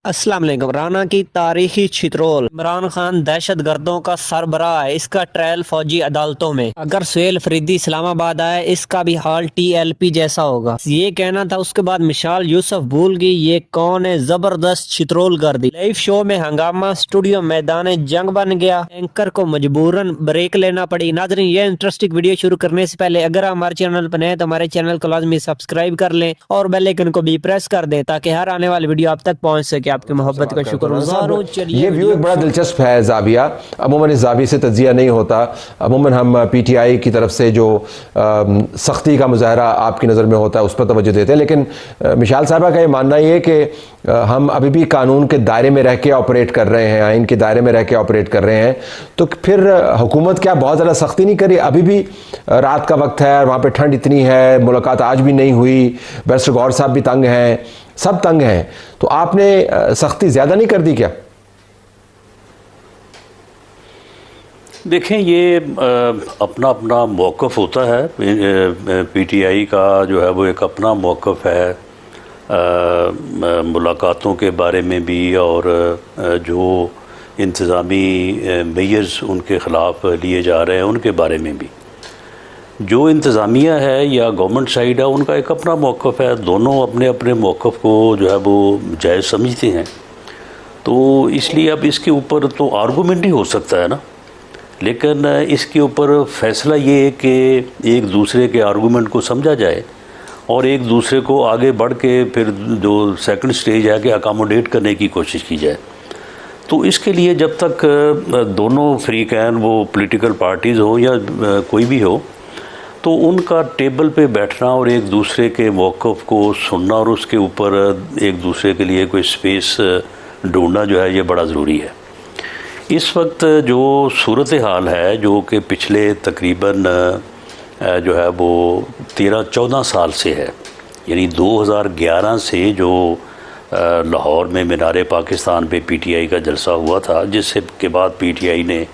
अस्सलाम वालेकुम। राना की तारीखी छितरोल। इमरान खान दहशत गर्दों का सरबराह है, इसका ट्रायल फौजी अदालतों में। अगर सुहेल फरीदी इस्लामाबाद आए, इसका भी हाल TLP जैसा होगा। ये कहना था। उसके बाद मिशाल यूसुफ भूल गई ये कौन है, जबरदस्त छितरोल कर दी। लाइव शो में हंगामा, स्टूडियो मैदान जंग बन गया, एंकर को मजबूरन ब्रेक लेना पड़ी। नाज़रीन, ये इंटरेस्टिंग वीडियो शुरू करने से पहले अगर आप हमारे चैनल पर नए तो हमारे चैनल को लाजमी सब्सक्राइब कर लें और बेल आइकन को भी प्रेस कर दें ताकि हर आने वाली वीडियो आप तक पहुंच सके। आपकी मोहब्बत का शुक्रगुजार हूं। ये व्यू एक बड़ा दिलचस्प है जाविया। अमूमन इस जाविये से तज्जिया नहीं होता। अमूमन हम PTI की तरफ से जो सख्ती का मुजाहरा आपकी नज़र में होता है उस पर तवज्जो देते हैं, लेकिन मिशाल साहबा का ये मानना ये है कि हम अभी भी कानून के दायरे में रह के ऑपरेट कर रहे हैं, आइन के दायरे में रह के ऑपरेट कर रहे हैं। तो फिर हुकूमत क्या बहुत ज़्यादा सख्ती नहीं करी? अभी भी रात का वक्त है, वहाँ पर ठंड इतनी है, मुलाकात आज भी नहीं हुई, बैरिस्टर गौहर साहब भी तंग हैं, सब तंग हैं, तो आपने सख्ती ज़्यादा नहीं कर दी क्या? देखें, ये अपना अपना मौक़िफ़ होता है। PTI का जो है वो एक अपना मौक़िफ़ है मुलाकातों के बारे में भी, और जो इंतज़ामी मेजर्स उनके ख़िलाफ़ लिए जा रहे हैं उनके बारे में भी। जो इंतज़ामिया है या गवर्नमेंट साइड है उनका एक अपना मौक़िफ़ है। दोनों अपने अपने मौक़िफ़ को जो है वो जायज़ समझते हैं, तो इसलिए अब इसके ऊपर तो आर्गूमेंट ही हो सकता है ना, लेकिन इसके ऊपर फ़ैसला ये है कि एक दूसरे के आर्गूमेंट को समझा जाए और एक दूसरे को आगे बढ़ के फिर जो सेकंड स्टेज है कि अकोमोडेट करने की कोशिश की जाए। तो इसके लिए जब तक दोनों फ्रीकैन, वो पॉलिटिकल पार्टीज़ हो या कोई भी हो, तो उनका टेबल पे बैठना और एक दूसरे के मौक़िफ़ को सुनना और उसके ऊपर एक दूसरे के लिए कोई स्पेस ढूंढना जो है ये बड़ा ज़रूरी है। इस वक्त जो सूरत हाल है, जो कि पिछले तकरीबन जो है वो 13-14 साल से है, यानी 2011 से जो लाहौर में मीनार पाकिस्तान पे PTI का जलसा हुआ था, जिससे के बाद PTI ने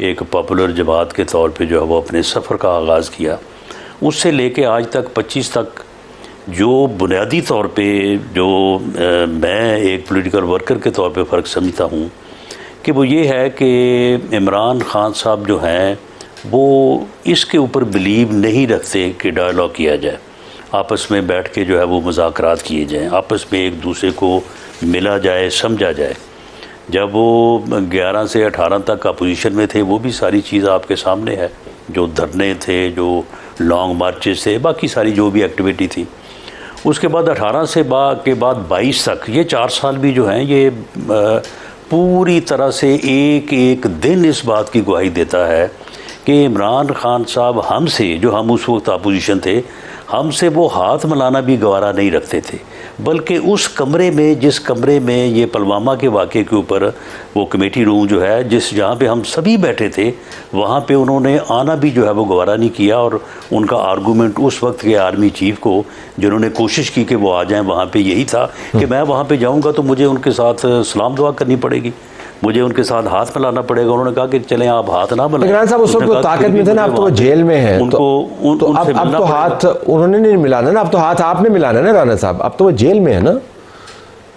एक पॉपुलर जमात के तौर पे जो है वो अपने सफ़र का आगाज़ किया, उससे लेके आज तक 25 तक जो बुनियादी तौर पे जो मैं एक पॉलिटिकल वर्कर के तौर पे फ़र्क समझता हूँ कि वो ये है कि इमरान खान साहब जो हैं वो इसके ऊपर बिलीव नहीं रखते कि डायलॉग किया जाए, आपस में बैठ के जो है वो मुज़ाकरात किए जाएँ, आपस में एक दूसरे को मिला जाए, समझा जाए। जब वो 11 से 18 तक अपोजिशन में थे, वो भी सारी चीज़ आपके सामने है, जो धरने थे, जो लॉन्ग मार्चेस थे, बाकी सारी जो भी एक्टिविटी थी। उसके बाद 18 से के बाद 22 तक ये 4 साल भी जो हैं ये पूरी तरह से एक एक दिन इस बात की गवाही देता है कि इमरान खान साहब हमसे, जो हम उस वक्त अपोजिशन थे, हमसे वो हाथ मिलाना भी गवारा नहीं रखते थे, बल्कि उस कमरे में, जिस कमरे में ये पुलवामा के वाक़े के ऊपर वो कमेटी रूम जो है, जहाँ पे हम सभी बैठे थे, वहाँ पे उन्होंने आना भी जो है वो गवारा नहीं किया। और उनका आर्गूमेंट उस वक्त के आर्मी चीफ को, जिन्होंने कोशिश की कि वो आ जाएं वहाँ पे, यही था कि मैं वहाँ पे जाऊँगा तो मुझे उनके साथ सलाम दुआ करनी पड़ेगी, मुझे उनके साथ हाथ मिलाना पड़ेगा। उन्होंने कहा कि चलें आप हाथ ना मिलाएं। इमरान साहब उस वक्त तो ताकत में थे ना, अब तो वो जेल में हैं, उनको तो अब तो हाथ उन्होंने नहीं मिलाना ना, अब तो हाथ आपने मिलाना ना राना साहब, अब तो वो जेल में है ना।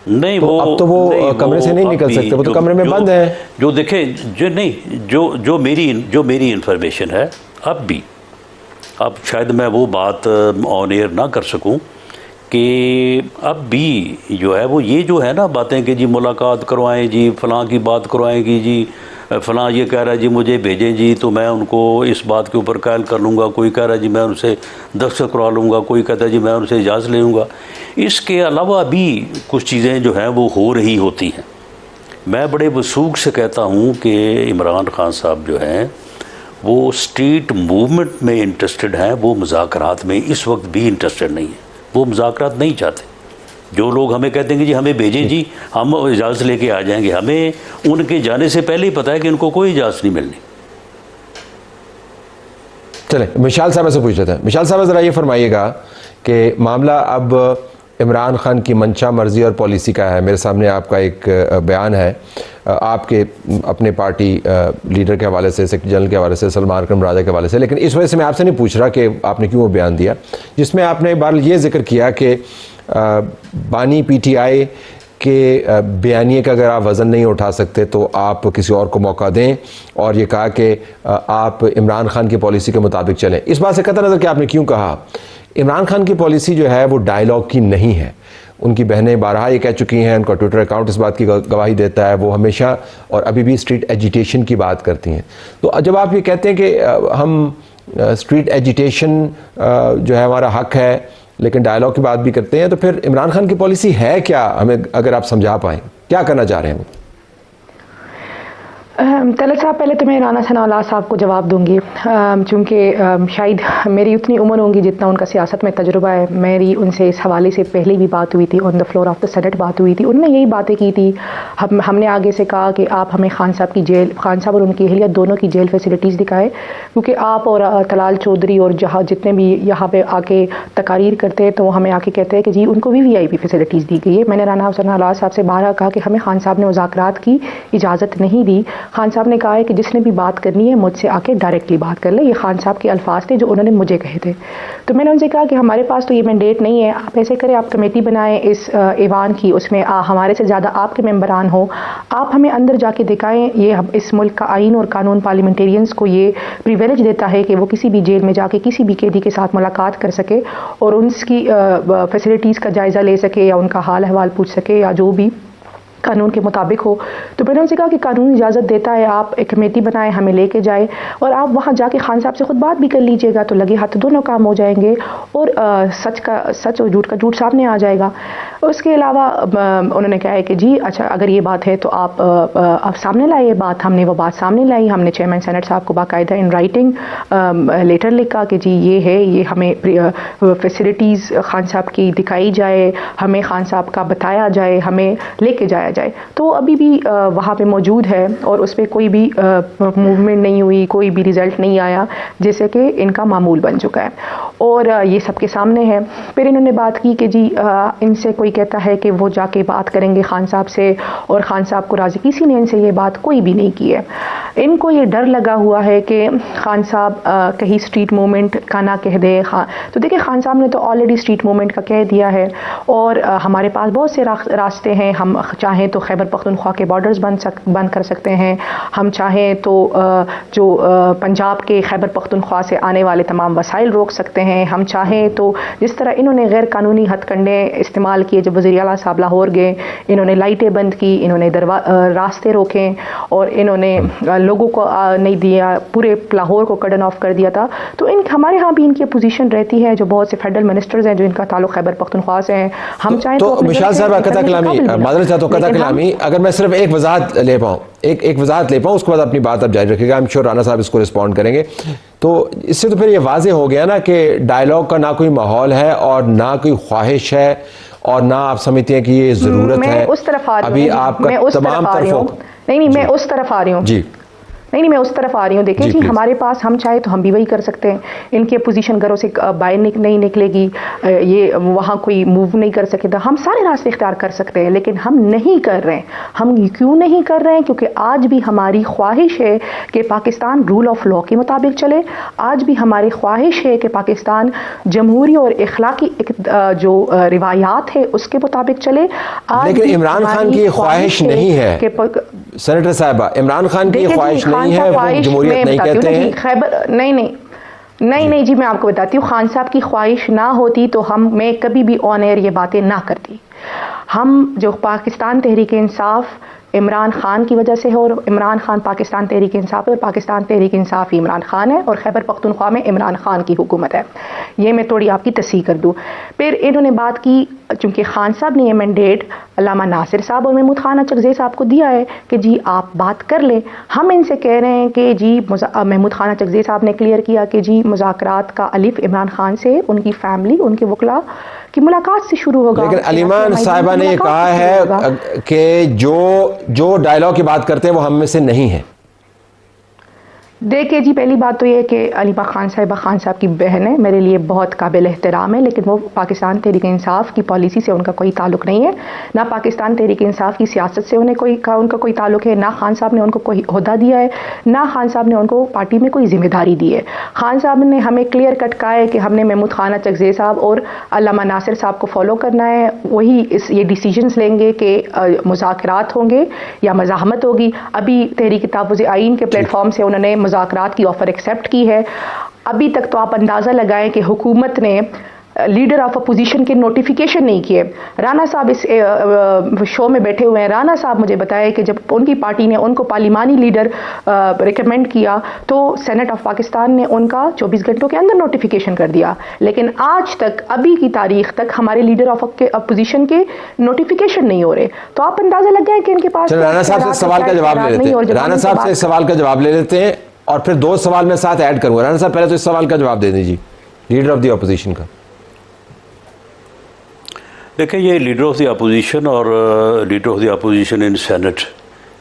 नहीं, तो अब तो वो कमरे से नहीं निकल सकते, वो तो कमरे में बंद है। जो देखें, जो नहीं, जो मेरी इन्फॉर्मेशन है, अब भी, अब शायद मैं वो बात ऑन एयर ना कर सकूं कि अब भी जो है वो ये जो है ना बातें कि जी मुलाकात करवाएं जी, फ़लाँ की बात करवाएंगी जी, फ़लाँ ये कह रहा है जी मुझे भेजें जी तो मैं उनको इस बात के ऊपर कायल कर लूँगा, कोई कह रहा है जी मैं उनसे दस्तखत करवा लूँगा, कोई कहता है जी मैं उनसे इजाज़त ले लूँगा। इसके अलावा भी कुछ चीज़ें जो हैं वो हो रही होती हैं। मैं बड़े वसूख से कहता हूँ कि इमरान खान साहब जो हैं वो स्ट्रीट मूवमेंट में इंटरेस्टेड हैं, वो मुज़ाकरात में इस वक्त भी इंटरेस्टेड नहीं है, वो मुज़ाकरात नहीं चाहते। जो लोग हमें कहते हैं कि जी हमें भेजें जी, हम इजाज़त लेके आ जाएंगे, हमें उनके जाने से पहले ही पता है कि इनको कोई इजाज़त नहीं मिलनी। चले मिशाल साहब से पूछ लेते हैं। मिशाल साहब ज़रा ये फरमाइएगा कि मामला अब इमरान खान की मंशा मर्ज़ी और पॉलिसी का है। मेरे सामने आपका एक बयान है आपके अपने पार्टी लीडर के हवाले से, सेक्रेटरी जनरल के हवाले से, सलमान अकरम राजा के हवाले से, लेकिन इस वजह से मैं आपसे नहीं पूछ रहा कि आपने क्यों वो बयान दिया, जिसमें आपने एक बार ये जिक्र किया कि बानी PTI کہ بیانیے کا اگر آپ وزن نہیں اٹھا سکتے تو آپ کسی اور کو موقع دیں، اور یہ کہا کہ آپ عمران خان کی پالیسی کے مطابق چلیں. اس بات سے قطع نظر کہ آپ نے کیوں کہا، عمران خان کی پالیسی جو ہے وہ ڈائیلاگ کی نہیں ہے. ان کی بہنیں بارہا یہ کہہ چکی ہیں، ان کا ٹویٹر اکاؤنٹ اس بات کی گواہی دیتا ہے، وہ ہمیشہ اور ابھی بھی اسٹریٹ ایجیٹیشن کی بات کرتی ہیں. تو جب آپ یہ کہتے ہیں کہ ہم اسٹریٹ ایجیٹیشن جو ہے ہمارا حق ہے لیکن ڈائیلاگ کی بات بھی کرتے ہیں، تو پھر عمران خان کی پالیسی ہے کیا؟ ہمیں اگر آپ سمجھا پائیں کیا کرنا چاہ رہے ہیں وہ. طلعت صاحب، پہلے تو میں رانا ثناء اللہ صاحب کو جواب دوں گی، چونکہ شاید میری اتنی عمر ہوگی جتنا ان کا سیاست میں تجربہ ہے. میری ان سے اس حوالے سے پہلے بھی بات ہوئی تھی، on the floor of the senate بات ہوئی تھی. انہوں نے یہی باتیں کی تھی. ہم نے آگے سے کہا کہ آپ ہمیں خان صاحب کی جیل، خان صاحب اور ان کی اہلیہ دونوں کی جیل فیسلٹیز دکھائے، کیونکہ آپ اور طلال چودھری اور جہاں جتنے بھی یہاں پہ آ کے تقاریر کرتے ہیں تو وہ ہمیں آ کے کہتے ہیں کہ جی ان کو بھی VIP فیسلٹیز دی گئی ہے. میں نے رانا ثناء اللہ صاحب سے بارہا کہا کہ ہمیں خان صاحب نے مذاکرات کی اجازت نہیں دی. خان صاحب نے کہا ہے کہ جس نے بھی بات کرنی ہے مجھ سے آ کے ڈائریکٹلی بات کر لے. یہ خان صاحب کے الفاظ تھے جو انہوں نے مجھے کہے تھے. تو میں نے ان سے کہا کہ ہمارے پاس تو یہ مینڈیٹ نہیں ہے، آپ ایسے کریں، آپ کمیٹی بنائیں اس ایوان کی، اس میں ہمارے سے زیادہ آپ کے ممبران ہوں، آپ ہمیں اندر جا کے دکھائیں. یہ اس ملک کا آئین اور قانون پارلیمنٹیرینز کو یہ پریویلیج دیتا ہے کہ وہ کسی بھی جیل میں جا کے کسی بھی قیدی کے ساتھ ملاقات کر سکے اور ان کی فیسلٹیز کا جائزہ لے سکے یا ان کا حال احوال پوچھ سکے یا جو بھی قانون کے مطابق ہو. تو میں نے ان سے کہا کہ قانون اجازت دیتا ہے، آپ ایک کمیٹی بنائیں، ہمیں لے کے جائے اور آپ وہاں جا کے خان صاحب سے خود بات بھی کر لیجئے گا، تو لگے ہاتھ دونوں کام ہو جائیں گے اور سچ کا سچ اور جھوٹ کا جھوٹ سامنے آ جائے گا. اس کے علاوہ انہوں نے کہا ہے کہ جی اچھا اگر یہ بات ہے تو آپ سامنے لائیے بات. ہم نے وہ بات سامنے لائی، ہم نے چیئرمین سینٹ صاحب کو باقاعدہ ان رائٹنگ لیٹر لکھا کہ جی یہ ہے، یہ ہمیں فیسلٹیز خان صاحب کی دکھائی جائے، ہمیں خان صاحب کا بتایا جائے، ہمیں لے کے جائے جائے. تو ابھی بھی وہاں پہ موجود ہے اور اس پہ کوئی بھی موومنٹ نہیں ہوئی، کوئی بھی ریزلٹ نہیں آیا، جیسے کہ ان کا معمول بن چکا ہے اور یہ سب کے سامنے ہے. پھر انہوں نے بات کی کہ جی ان سے کوئی کہتا ہے کہ وہ جا کے بات کریں گے خان صاحب سے اور خان صاحب کو راضی، کسی نے ان سے یہ بات کوئی بھی نہیں کی ہے. ان کو یہ ڈر لگا ہوا ہے کہ خان صاحب کہیں اسٹریٹ موومنٹ کا نہ کہہ دے. تو دیکھیں خان صاحب نے تو آلریڈی اسٹریٹ موومنٹ کا کہہ دیا ہے اور ہمارے پاس بہت سے راستے ہیں. ہم چاہیں تو خیبر پختونخوا کے بارڈرز بند کر سکتے ہیں، ہم چاہیں تو جو پنجاب کے خیبر پختونخوا سے آنے والے تمام وسائل روک سکتے ہیں، ہم چاہیں تو جس طرح انہوں نے غیر قانونی ہتھ کنڈے استعمال کیے جب وزیر اعلیٰ صاحب لاہور گئے، انہوں نے لائٹیں بند کی، انہوں نے راستے روکے اور انہوں نے لوگوں کو نہیں دیا، پورے لاہور کو کڈن آف کر دیا تھا. تو ہمارے ہاں بھی ان کی اپوزیشن رہتی ہے جو بہت سے فیڈرل منسٹرز ہیں جو ان کا تعلق خیبر پختونخوا سے ہیں. ہم چاہیں تو مشال صاحب قطع کلامی، معذرت چاہتا ہوں قطع کلامی، اگر میں صرف ایک وضاحت لے پاؤں اس کے بعد اپنی بات آپ جاری رکھے گا. I'm sure رانا صاحب اس کو رسپونڈ کریں گے. تو اس سے تو پھر یہ واضح ہو گیا نا کہ ڈائیلاگ کا نہ کوئی ماحول ہے اور نہ کوئی خواہش ہے اور نہ آپ سمجھتے ہیں کہ یہ ضرورت ہے. میں اس طرف آ رہی ہوں، ابھی آپ کا تمام طرفوں نہیں میں اس طرف آ رہی ہوں جی نہیں میں اس طرف آ رہی ہوں. دیکھیں جی ہمارے پاس ہم چاہے تو ہم بھی وہی کر سکتے ہیں. ان کی اپوزیشن گھروں سے باہر نہیں نکلے گی، یہ وہاں کوئی موو نہیں کر سکے گا. ہم سارے راستے اختیار کر سکتے ہیں لیکن ہم نہیں کر رہے ہیں. ہم کیوں نہیں کر رہے ہیں؟ کیونکہ آج بھی ہماری خواہش ہے کہ پاکستان رول آف لا کے مطابق چلے. آج بھی ہماری خواہش ہے کہ پاکستان جمہوری اور اخلاقی جو روایات ہے اس کے مطابق چلے. لیکن عمران خان کی خواہش نہیں ہے سینیٹر صاحبہ، عمران خان کی خواہش نہیں ہے، وہ جمہوریت نہیں کہتے ہیں. خیبر نہیں جی میں آپ کو بتاتی ہوں، خان صاحب کی خواہش نہ ہوتی تو میں کبھی بھی آن ایئر یہ باتیں نہ کرتی. ہم جو پاکستان تحریک انصاف عمران خان کی وجہ سے ہے اور عمران خان پاکستان تحریک انصاف ہے اور پاکستان تحریک انصاف عمران خان ہے اور خیبر پختونخوا میں عمران خان کی حکومت ہے. یہ میں تھوڑی آپ کی تصحیح کر دوں. پھر انہوں نے بات کی چونکہ خان صاحب نے یہ مینڈیٹ علامہ ناصر صاحب اور محمود خان اچکزئی صاحب کو دیا ہے کہ جی آپ بات کر لیں. ہم ان سے کہہ رہے ہیں کہ جی محمود خان اچکزئی صاحب نے کلیئر کیا کہ جی مذاکرات کا الف عمران خان سے، ان کی فیملی، ان کے وکلاء کی ملاقات سے شروع ہوگا. لیکن علیمان صاحبہ نے یہ کہا ہے کہ جو ڈائیلاگ کی بات کرتے ہیں وہ ہم میں سے نہیں ہے. देखिए जी, पहली बात तो ये है कि अलीमा खान साहब की बहन है, मेरे लिए बहुत काबिल एहतराम है, लेकिन वो पाकिस्तान तहरीक इंसाफ की पॉलिसी से उनका कोई ताल्लुक़ नहीं है, ना पाकिस्तान तहरीक इंसाफ की सियासत से उनका कोई ताल्लुक़ है, ना खान साहब ने उनको कोई ओहदा दिया है, ना खान साहब ने उनको पार्टी में कोई जिम्मेदारी दी है। खान साहब ने हमें क्लियर कट कहा है कि हमने महमूद खान चकज़ई साहब और अल्लामा नासिर साहब को फॉलो करना है, वही ये डिसीजंस लेंगे कि मुज़ाकरात होंगे या मज़ाहमत होगी। अभी तहरीक तहफ़्फ़ुज़ आइन के प्लेटफॉर्म से उन्होंने मुज़ाकरात की ऑफ़र एक्सेप्ट की है। अभी तक तो आप अंदाज़ा लगाएं कि हुकूमत ने लीडर ऑफ अपोजिशन के नोटिफिकेशन नहीं किए। राना साहब इस शो में बैठे हुए हैं, राना साहब मुझे बताया कि जब उनकी पार्टी ने उनको पार्लिमानी लीडर रिकमेंड किया तो सेनेट ऑफ पाकिस्तान ने उनका 24 घंटों के अंदर नोटिफिकेशन कर दिया, लेकिन आज तक, अभी की तारीख तक हमारे लीडर ऑफ अपोजिशन के नोटिफिकेशन नहीं हो रहे। तो आप अंदाज़ा लग गए कि इनके पास राना साहब से सवाल का जवाब ले लेते हैं, राना साहब से सवाल का जवाब ले लेते हैं और फिर 2 सवाल मैं साथ ऐड करूंगा। राना साहब पहले तो इस सवाल का जवाब दे दीजिए, लीडर ऑफ द अपोजिशन का। देखिए, ये लीडर ऑफ द अपोजिशन और leader of the opposition in senate,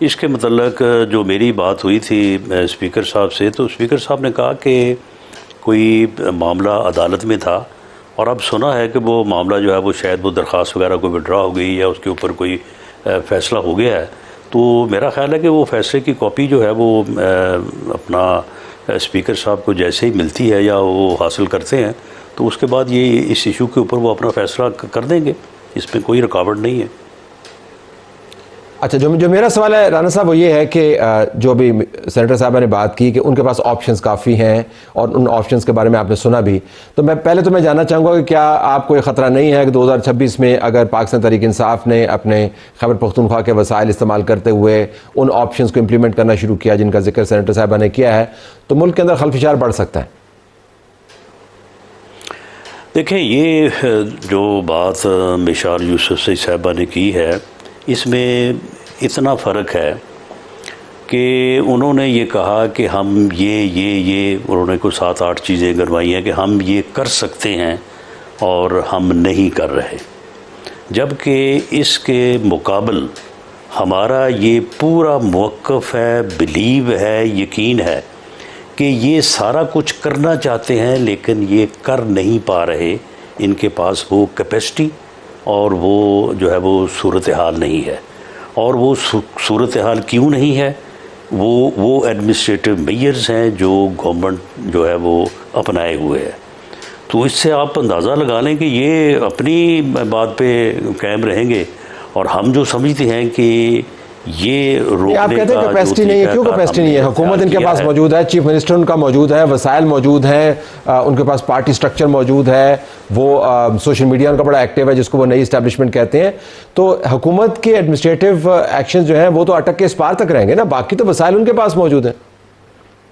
इसके मतलब जो मेरी बात हुई थी स्पीकर साहब से, तो स्पीकर साहब ने कहा कि कोई मामला अदालत में था और अब सुना है कि वो मामला जो है वो शायद वो दरख्वास्त वगैरह को विड्रॉ हो गई या उसके ऊपर कोई फ़ैसला हो गया है। तो मेरा ख़्याल है कि वो फ़ैसले की कॉपी जो है वो अपना स्पीकर साहब को जैसे ही मिलती है या वो हासिल करते हैं तो उसके बाद ये इस इशू के ऊपर वो अपना फ़ैसला कर देंगे, इसमें कोई रुकावट नहीं है। अच्छा, जो मेरा सवाल है राना साहब वो ये है कि जो भी सेनेटर साहब ने बात की कि उनके पास ऑप्शंस काफ़ी हैं और उन ऑप्शंस के बारे में आपने सुना भी, तो मैं जानना चाहूँगा कि क्या आपको ये ख़तरा नहीं है कि 2026 में अगर पाकिस्तान तहरीक इंसाफ ने अपने खैबर पख्तूनख्वा के वसाइल इस्तेमाल करते हुए उन ऑप्शंस को इम्प्लीमेंट करना शुरू किया जिनका जिक्र सेनेटर साहब ने किया है, तो मुल्क के अंदर खलफिशार बढ़ सकता है? देखें, ये जो बात मिशाल यूसुफ़ज़ई साहबा ने की है, इसमें इतना फ़र्क है कि उन्होंने ये कहा कि हम ये उन्होंने कुछ 7-8 चीज़ें गरवाई हैं कि हम ये कर सकते हैं और हम नहीं कर रहे, जबकि इसके मुकाबल हमारा ये पूरा मौक़िफ़ है, बिलीव है, यकीन है कि ये सारा कुछ करना चाहते हैं लेकिन ये कर नहीं पा रहे, इनके पास वो कैपेसिटी और वो जो है वो सूरत हाल नहीं है। और वो सूरत हाल क्यों नहीं है? वो एडमिनिस्ट्रेटिव मेजर्स हैं जो गवर्नमेंट जो है वो अपनाए हुए है। तो इससे आप अंदाज़ा लगा लें कि ये अपनी बात पे कायम रहेंगे और हम जो समझते हैं कि ये रोकने आप कहते हैं कैपेसिटी नहीं है, क्यों कैपेसिटी नहीं है? हुकूमत इनके पास मौजूद है, चीफ मिनिस्टर उनका मौजूद है, वसाइल मौजूद हैं, उनके पास पार्टी स्ट्रक्चर मौजूद है, वो सोशल मीडिया उनका बड़ा एक्टिव है जिसको वो नई इस्टेब्लिशमेंट कहते हैं। तो हुकूमत के एडमिनिस्ट्रेटिव एक्शन जो हैं वो तो अटक के इस पार तक रहेंगे ना, बाकी तो वसाइल उनके पास मौजूद है।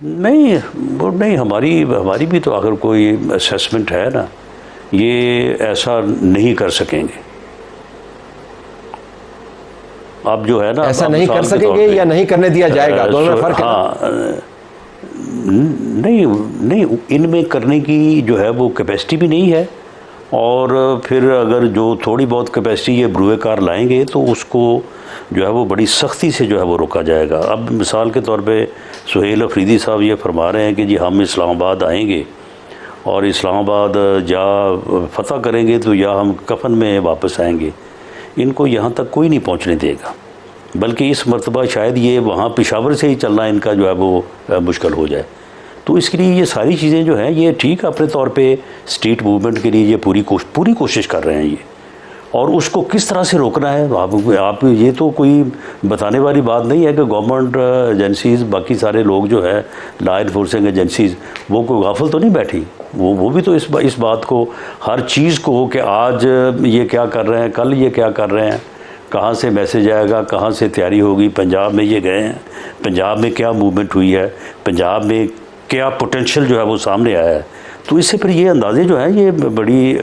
नहीं, वो नहीं, हमारी भी तो अगर कोई असेसमेंट है ना, ये ऐसा नहीं कर सकेंगे। आप जो है ना, ऐसा नहीं कर सकेंगे या नहीं करने दिया जाएगा, दोनों में फर्क है। हाँ, नहीं, इनमें करने की जो है वो कैपेसिटी भी नहीं है, और फिर अगर जो थोड़ी बहुत कैपेसिटी ये बरूए कार लाएंगे तो उसको जो है वो बड़ी सख्ती से जो है वो रोका जाएगा। अब मिसाल के तौर पे सुहेल अफरीदी साहब ये फरमा रहे हैं कि जी हम इस्लामाबाद आएंगे और इस्लामाबाद या फ़तह करेंगे तो या हम कफन में वापस आएंगे। इनको यहाँ तक कोई नहीं पहुँचने देगा, बल्कि इस मरतबा शायद ये वहाँ पेशावर से ही चलना इनका जो है वो मुश्किल हो जाए। तो इसके लिए ये सारी चीज़ें जो हैं ये ठीक अपने तौर पे स्ट्रीट मूवमेंट के लिए ये पूरी कोशिश कर रहे हैं ये, और उसको किस तरह से रोकना है आप ये तो कोई बताने वाली बात नहीं है कि गवर्नमेंट एजेंसीज़, बाकी सारे लोग जो है लॉ इन्फोर्सिंग एजेंसीज़, वो कोई गाफिल तो नहीं बैठी, वो भी तो इस बात को, हर चीज़ को कि आज ये क्या कर रहे हैं, कल ये क्या कर रहे हैं, कहाँ से मैसेज आएगा, कहाँ से तैयारी होगी, पंजाब में ये गए हैं, पंजाब में क्या मूवमेंट हुई है, पंजाब में क्या पोटेंशियल जो है वो सामने आया है। तो इससे फिर ये अंदाज़े जो हैं ये बड़ी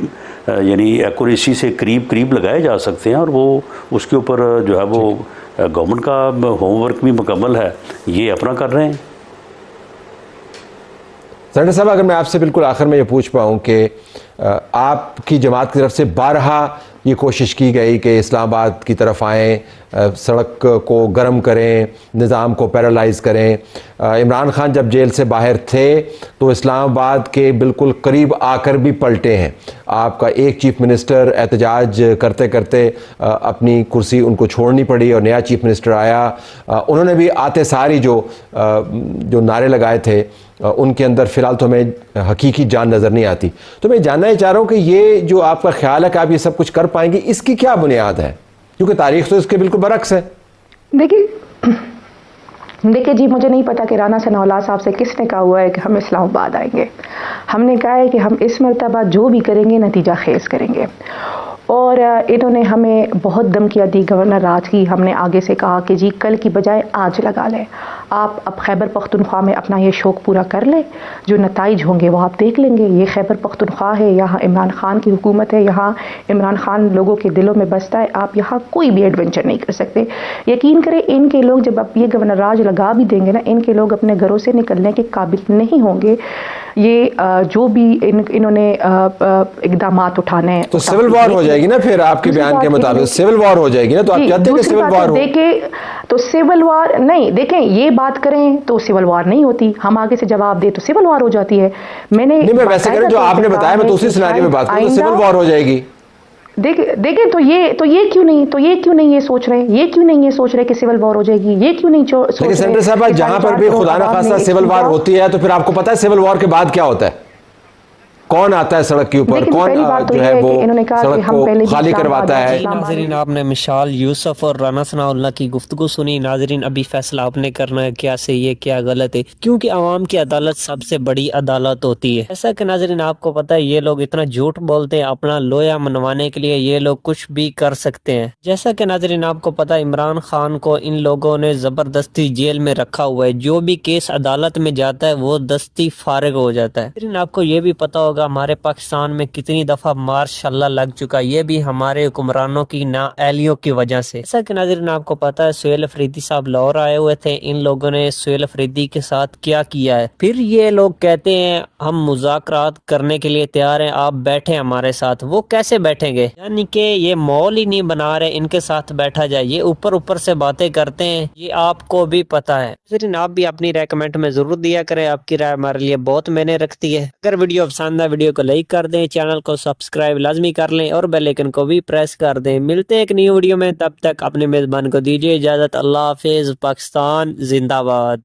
यानी एक्यूरेसी से करीब लगाए जा सकते हैं, और वो उसके ऊपर जो है वो गवर्नमेंट का होमवर्क भी मुकम्मल है, ये अपना कर रहे हैं। सेनेटर साहब, अगर मैं आपसे बिल्कुल आखिर में ये पूछ पाऊँ कि आपकी जमात की तरफ से बारहा ये कोशिश की गई कि इस्लामाबाद की तरफ आएँ, सड़क को गर्म करें, निज़ाम को पैरालाइज करें। इमरान खान जब जेल से बाहर थे तो इस्लामाबाद के बिल्कुल करीब आकर भी पलटे हैं। आपका एक चीफ मिनिस्टर एहतजाज करते करते अपनी कुर्सी उनको छोड़नी पड़ी और नया चीफ मिनिस्टर आया। उन्होंने भी आते सारी जो नारे लगाए थे उनके अंदर फ़िलहाल तो हमें हकीकी जान नज़र नहीं आती। तो मैं जानना ही चाह रहा हूँ कि ये जो आपका ख्याल है कि आप ये सब कुछ कर पाएंगे, इसकी क्या बुनियाद है? क्योंकि तारीख़ तो इसके बिल्कुल बरक्स है। देखिए जी, मुझे नहीं पता कि राना सनाउल्लाह साहब से किसने कहा हुआ है कि हम इस्लामाबाद आएंगे। हमने कहा है कि हम इस मरतबा जो भी करेंगे नतीजा खेज करेंगे, और इन्होंने हमें बहुत धमकियाँ दी गवर्नर राज की। हमने आगे से कहा कि जी कल की बजाय आज लगा लें, आप अब खैबर पख्तूनख्वा में अपना ये शौक़ पूरा कर लें, जो नताइज होंगे वो आप देख लेंगे। ये खैबर पख्तूनख्वा है, यहाँ इमरान खान की हुकूमत है, यहाँ इमरान खान लोगों के दिलों में बसता है, आप यहाँ कोई भी एडवेंचर नहीं कर सकते। यकीन करें, इनके लोग जब अब ये गवर्नर राज लगा भी देंगे ना, इनके लोग अपने घरों से निकलने के काबिल नहीं होंगे। ये जो भी इन्होंने इकदामात उठाने हैं तो सिविल वॉर हो जाएगी ना फिर आपके बयान के मुताबिक सिविल वॉर हो जाएगी ना। तो आप कहते हैं कि सिविल वॉर हो। देखें तो सिविल वॉर नहीं, देखें ये बात करें तो सिविल वॉर नहीं होती, हम आगे से जवाब दे तो सिविल वॉर हो जाती है। मैं वैसे करें जो आपने बताया, मैं तो उसी सिनेरियो में बात करूं तो सिविल वॉर हो जाएगी। देखें तो ये क्यों नहीं ये सोच रहे कि सिविल वॉर हो जाएगी, ये क्यों नहीं सोच रहे। लेकिन सेनेटर साहब, जहां पर भी खुदा ना खास्ता सिविल वॉर होती है तो फिर आपको पता है सिविल वॉर के बाद क्या होता है? कौन आता है सड़क के ऊपर, कौन जो है वो सड़क को खाली करवाता है? नाज़रीन, आपने मिशाल यूसुफ और राना सनाउल्लाह की गुफ्तगू सुनी। नाज़रीन, अभी फैसला आपने करना है क्या सही है क्या गलत है, क्योंकि आवाम की अदालत सबसे बड़ी अदालत होती है। ऐसा कि नाज़रीन आपको पता है ये लोग इतना झूठ बोलते हैं, अपना लोया मनवाने के लिए ये लोग कुछ भी कर सकते हैं। जैसा कि नाज़रीन आपको पता है इमरान खान को इन लोगों ने जबरदस्ती जेल में रखा हुआ है, जो भी केस अदालत में जाता है वो दस्ती फारिग हो जाता है। नाज़रीन आपको ये भी पता होगा हमारे पाकिस्तान में कितनी दफा मार्शल्लाह लग चुका, ये भी हमारे हुक्मरानों की नाअहलियों की वजह से। ऐसा कि नाज़रीन आपको पता है सुहेल अफरीदी साहब लाहौर आए हुए थे, इन लोगों ने सुहेल अफरीदी के साथ क्या किया है। फिर ये लोग कहते हैं हम मुज़ाकरात करने के लिए तैयार हैं, आप बैठे हमारे साथ। वो कैसे बैठेंगे? यानी कि ये माहौल ही नहीं बना रहे इनके साथ बैठा जाए, ये ऊपर ऊपर से बातें करते हैं, ये आपको भी पता है। नाज़रीन आप भी अपनी राय कमेंट में जरूर दिया करें, आपकी राय हमारे लिए बहुत मायने रखती है। अगर वीडियो पसंद है वीडियो को लाइक कर दें, चैनल को सब्सक्राइब लाजमी कर लें और बेल आइकन को भी प्रेस कर दें। मिलते हैं एक न्यू वीडियो में, तब तक अपने मेजबान को दीजिए इजाजत। अल्लाह हाफिज। पाकिस्तान जिंदाबाद।